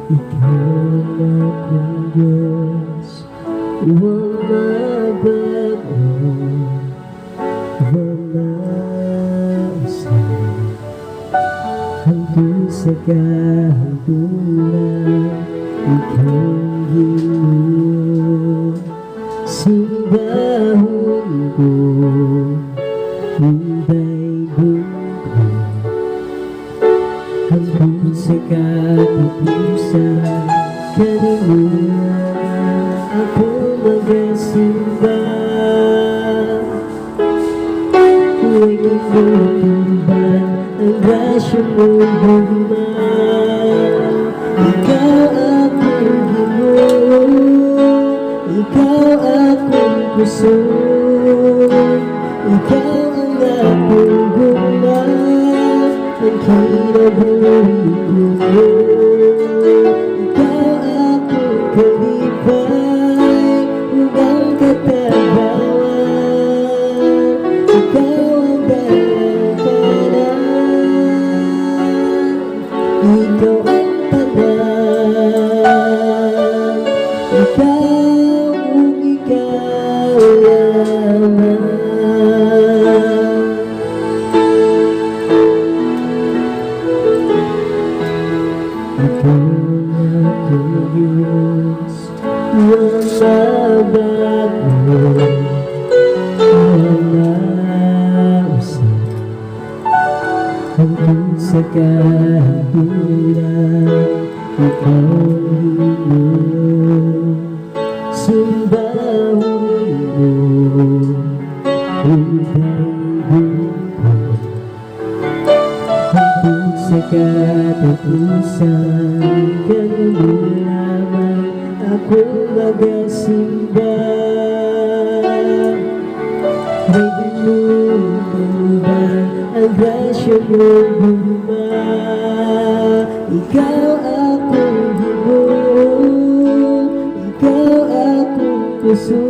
Ikaw na kung Diyos, walang mabago, walang usay, hanggang sa kahulugan. Ikaw Ginoo, simbahon ko, hinday ko, hanggang sa katapusan. Kanina ako magasimba, huwag ikutuban ang grasya mong bumang. Ikaw akong Ginoo, ikaw akong puso, ikaw ang akong gumang, ang kinabuhi ko. Ikaw akong kalipay, hanggang katabawan. Ikaw ang dalang tanan, ikaw ang tanan, ikaw ang ikaw lamang. Ikaw na kung Diyos, walang mabago, walang usay, hanggang sa kahulugan. Ikaw Ginoo, simbahon ko, hinday ko, hanggang sa katapusan. Ganun lamang ako magasimba, may dinutuban ang grasya mong bumang. Ikaw akong Ginoo, ikaw akong puso,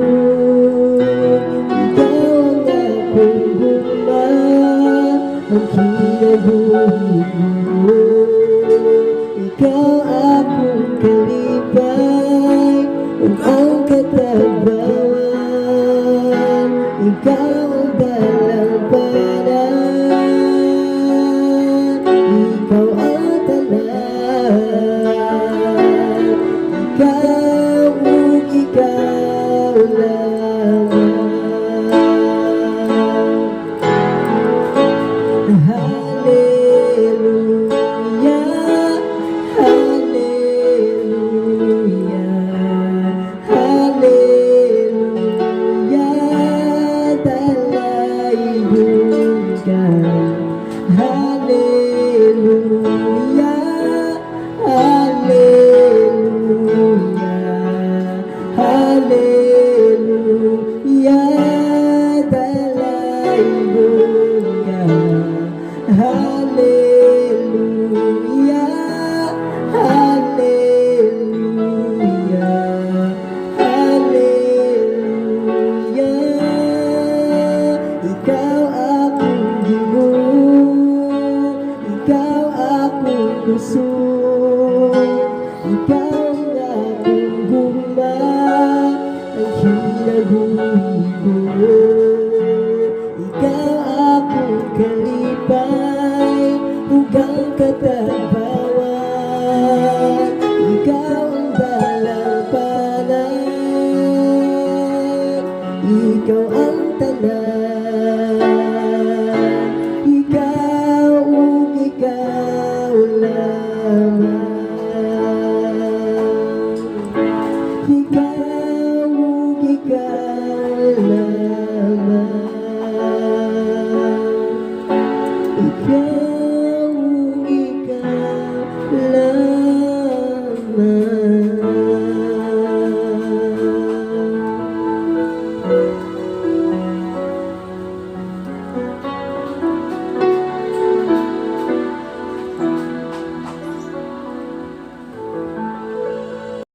ikaw ang akong gumang, ang kinabuhi ko. Ikaw akong kalipay, ang katabawan. Ikaw ang dalang tanan, ikaw ang tanan, ikaw ang ikaw lamang. Hallelujah, hallelujah, hallelujah, dalaygon ka. Hallelujah, hallelujah, hallelujah, dalaygon ka. Hallelujah, hallelujah, hallelujah. Ikaw akong Ginoo, ikaw akong puso, ikaw ang akong gumang, ang kinabuhi ko. Ikaw akong kalipay, hanggang katabawan. Ikaw ang dalang tanan, ikaw ang tanan, ikaw ang ikaw lamang.